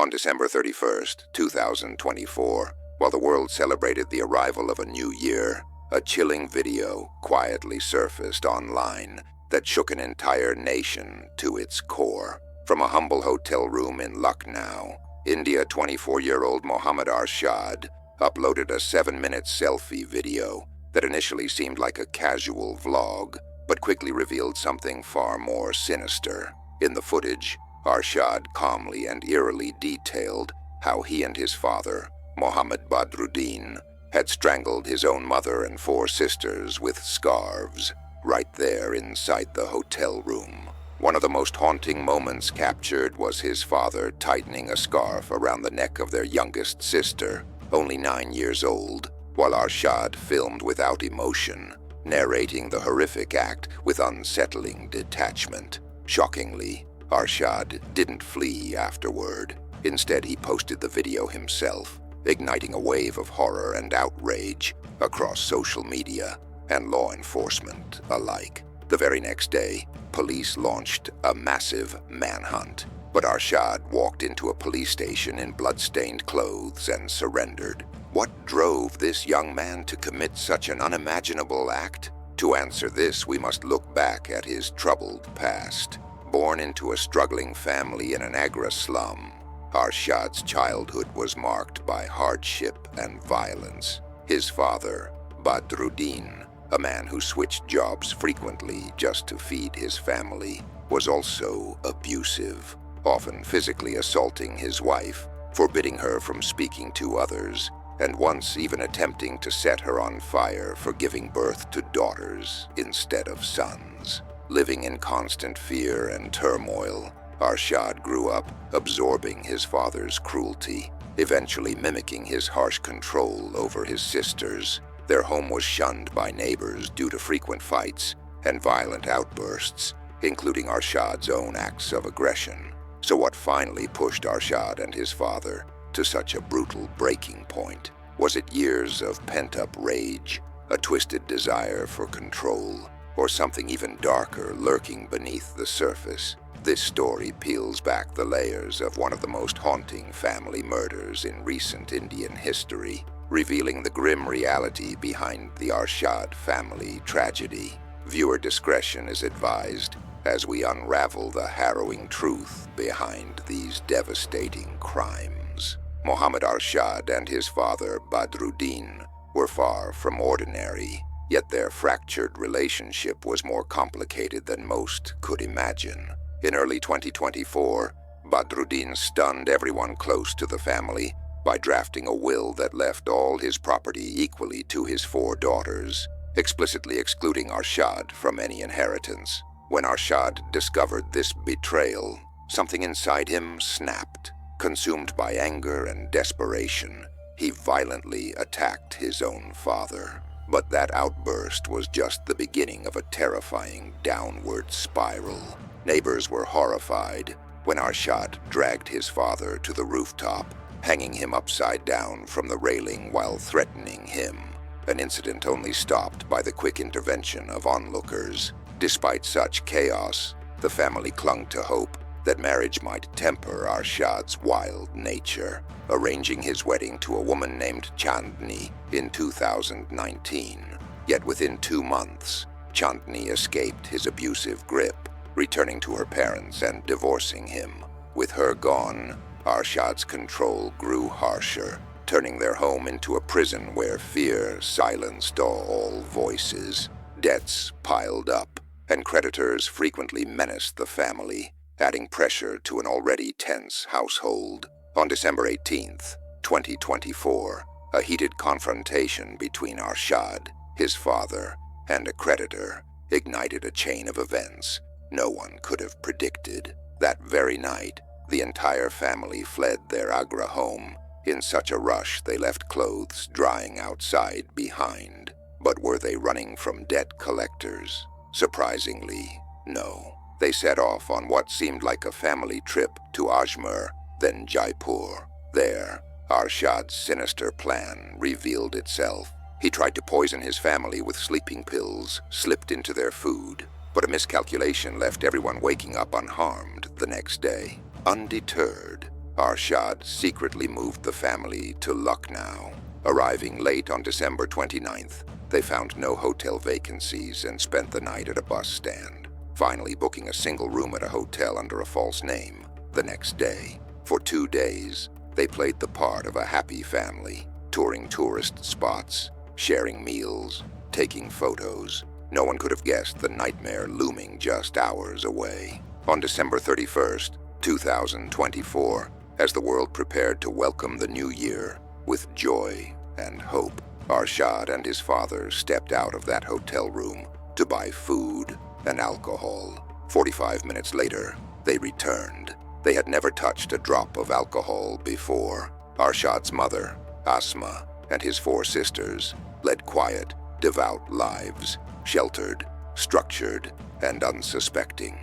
On December 31st, 2024, while the world celebrated the arrival of a new year, a chilling video quietly surfaced online that shook an entire nation to its core. From a humble hotel room in Lucknow, India, 24-year-old Mohammad Arshad uploaded a 7-minute selfie video that initially seemed like a casual vlog, but quickly revealed something far more sinister. In the footage, Arshad calmly and eerily detailed how he and his father, Mohammad Badruddin, had strangled his own mother and 4 sisters with scarves right there inside the hotel room. One of the most haunting moments captured was his father tightening a scarf around the neck of their youngest sister, only 9 years old, while Arshad filmed without emotion, narrating the horrific act with unsettling detachment. Shockingly, Arshad didn't flee afterward. Instead, he posted the video himself, igniting a wave of horror and outrage across social media and law enforcement alike. The very next day, police launched a massive manhunt, but Arshad walked into a police station in blood-stained clothes and surrendered. What drove this young man to commit such an unimaginable act? To answer this, we must look back at his troubled past. Born into a struggling family in an Agra slum, Arshad's childhood was marked by hardship and violence. His father, Badruddin, a man who switched jobs frequently just to feed his family, was also abusive, often physically assaulting his wife, forbidding her from speaking to others, and once even attempting to set her on fire for giving birth to daughters instead of sons. Living in constant fear and turmoil, Arshad grew up absorbing his father's cruelty, eventually mimicking his harsh control over his sisters. Their home was shunned by neighbors due to frequent fights and violent outbursts, including Arshad's own acts of aggression. So what finally pushed Arshad and his father to such a brutal breaking point? Was it years of pent-up rage, a twisted desire for control, or something even darker lurking beneath the surface? This story peels back the layers of one of the most haunting family murders in recent Indian history, revealing the grim reality behind the Arshad family tragedy. Viewer discretion is advised as we unravel the harrowing truth behind these devastating crimes. Mohammad Arshad and his father Badruddin were far from ordinary, yet their fractured relationship was more complicated than most could imagine. In early 2024, Badruddin stunned everyone close to the family by drafting a will that left all his property equally to his 4 daughters, explicitly excluding Arshad from any inheritance. When Arshad discovered this betrayal, something inside him snapped. Consumed by anger and desperation, he violently attacked his own father. But that outburst was just the beginning of a terrifying downward spiral. Neighbors were horrified when Arshad dragged his father to the rooftop, hanging him upside down from the railing while threatening him, an incident only stopped by the quick intervention of onlookers. Despite such chaos, the family clung to hope that marriage might temper Arshad's wild nature, arranging his wedding to a woman named Chandni in 2019. Yet within 2 months, Chandni escaped his abusive grip, returning to her parents and divorcing him. With her gone, Arshad's control grew harsher, turning their home into a prison where fear silenced all voices. Debts piled up, and creditors frequently menaced the family, adding pressure to an already tense household. On December 18th, 2024, a heated confrontation between Arshad, his father, and a creditor ignited a chain of events no one could have predicted. That very night, the entire family fled their Agra home. In such a rush, they left clothes drying outside behind. But were they running from debt collectors? Surprisingly, no. They set off on what seemed like a family trip to Ajmer, then Jaipur. There, Arshad's sinister plan revealed itself. He tried to poison his family with sleeping pills slipped into their food, but a miscalculation left everyone waking up unharmed the next day. Undeterred, Arshad secretly moved the family to Lucknow. Arriving late on December 29th, they found no hotel vacancies and spent the night at a bus stand, finally booking a single room at a hotel under a false name the next day. For 2 days, they played the part of a happy family, touring tourist spots, sharing meals, taking photos. No one could have guessed the nightmare looming just hours away. On December 31st, 2024, as the world prepared to welcome the new year with joy and hope, Arshad and his father stepped out of that hotel room to buy food and alcohol. 45 minutes later, they returned. They had never touched a drop of alcohol before. Arshad's mother, Asma, and his 4 sisters led quiet, devout lives, sheltered, structured, and unsuspecting.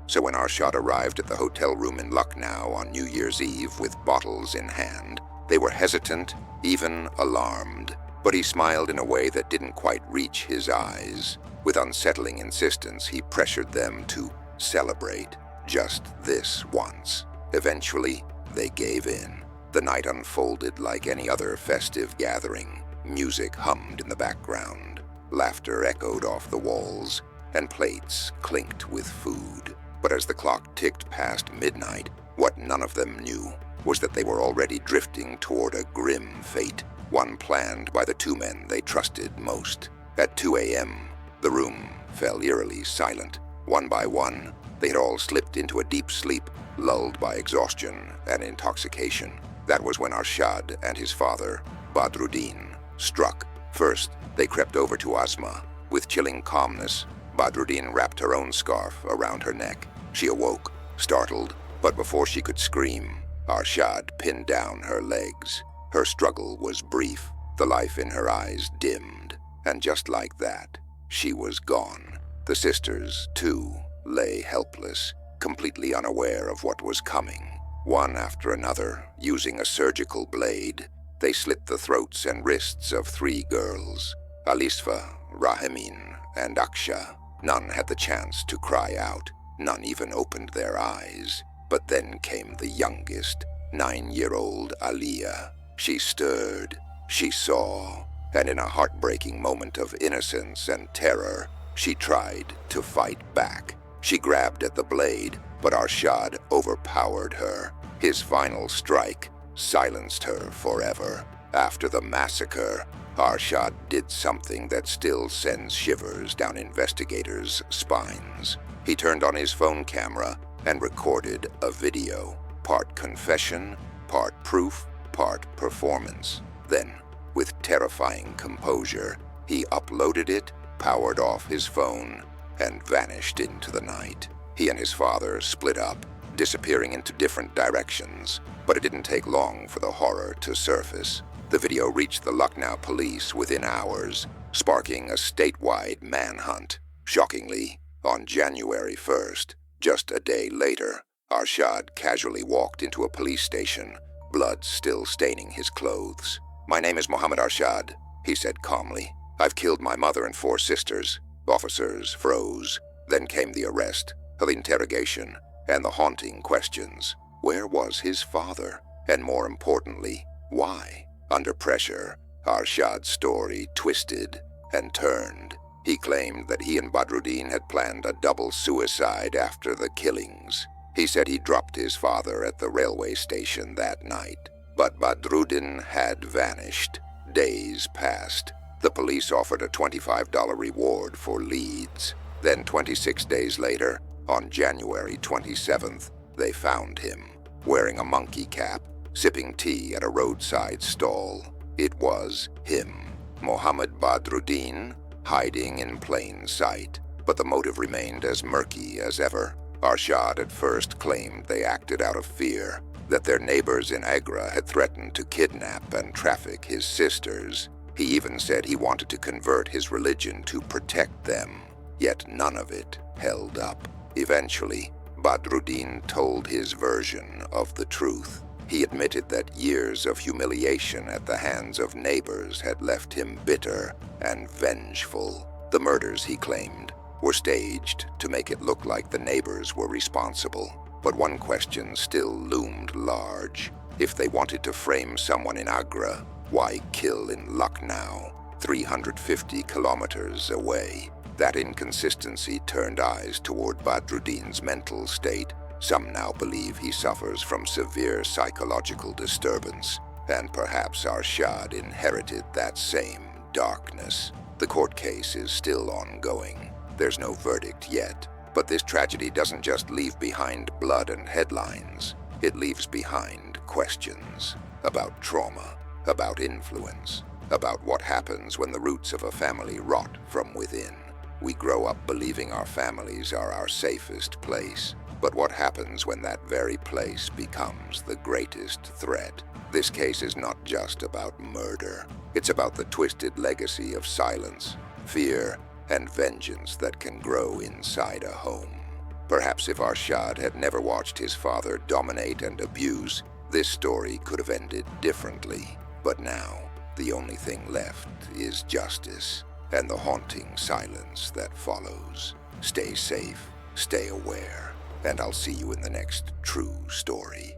So when Arshad arrived at the hotel room in Lucknow on New Year's Eve with bottles in hand, they were hesitant, even alarmed. But he smiled in a way that didn't quite reach his eyes. With unsettling insistence, he pressured them to celebrate just this once. Eventually, they gave in. The night unfolded like any other festive gathering. Music hummed in the background, laughter echoed off the walls, and plates clinked with food. But as the clock ticked past midnight, what none of them knew was that they were already drifting toward a grim fate, one planned by the 2 men they trusted most. At 2 a.m., the room fell eerily silent. One by one, they had all slipped into a deep sleep, lulled by exhaustion and intoxication. That was when Arshad and his father, Badruddin, struck. First, they crept over to Asma. With chilling calmness, Badruddin wrapped her own scarf around her neck. She awoke, startled, but before she could scream, Arshad pinned down her legs. Her struggle was brief, the life in her eyes dimmed, and just like that, she was gone. The sisters, too, lay helpless, completely unaware of what was coming. One after another, using a surgical blade, they slit the throats and wrists of 3 girls, Alisfa, Rahimin, and Aksha. None had the chance to cry out. None even opened their eyes. But then came the youngest, 9-year-old Aliyah. She stirred, she saw, and in a heartbreaking moment of innocence and terror, she tried to fight back. She grabbed at the blade, but Arshad overpowered her. His final strike silenced her forever. After the massacre, Arshad did something that still sends shivers down investigators' spines. He turned on his phone camera and recorded a video, part confession, part proof, part performance. Then, with terrifying composure, he uploaded it, powered off his phone, and vanished into the night. He and his father split up, disappearing into different directions, but it didn't take long for the horror to surface. The video reached the Lucknow police within hours, sparking a statewide manhunt. Shockingly, on January 1st, just a day later, Arshad casually walked into a police station, blood still staining his clothes. "My name is Mohammad Arshad," he said calmly. "I've killed my mother and 4 sisters." Officers froze. Then came the arrest, the interrogation, and the haunting questions. Where was his father? And more importantly, why? Under pressure, Arshad's story twisted and turned. He claimed that he and Badruddin had planned a double suicide after the killings. He said he dropped his father at the railway station that night. But Badruddin had vanished. Days passed. The police offered a $25 reward for leads. Then 26 days later, on January 27th, they found him, wearing a monkey cap, sipping tea at a roadside stall. It was him, Mohammad Badruddin, hiding in plain sight. But the motive remained as murky as ever. Arshad at first claimed they acted out of fear, that their neighbors in Agra had threatened to kidnap and traffic his sisters. He even said he wanted to convert his religion to protect them. Yet none of it held up. Eventually, Badruddin told his version of the truth. He admitted that years of humiliation at the hands of neighbors had left him bitter and vengeful. The murders, he claimed, were staged to make it look like the neighbors were responsible. But one question still loomed large. If they wanted to frame someone in Agra, why kill in Lucknow, 350 kilometers away? That inconsistency turned eyes toward Badruddin's mental state. Some now believe he suffers from severe psychological disturbance, and perhaps Arshad inherited that same darkness. The court case is still ongoing. There's no verdict yet, but this tragedy doesn't just leave behind blood and headlines. It leaves behind questions about trauma, about influence, about what happens when the roots of a family rot from within. We grow up believing our families are our safest place, but what happens when that very place becomes the greatest threat? This case is not just about murder. It's about the twisted legacy of silence, fear, and vengeance that can grow inside a home. Perhaps if Arshad had never watched his father dominate and abuse, this story could have ended differently. But now, the only thing left is justice and the haunting silence that follows. Stay safe, stay aware, and I'll see you in the next true story.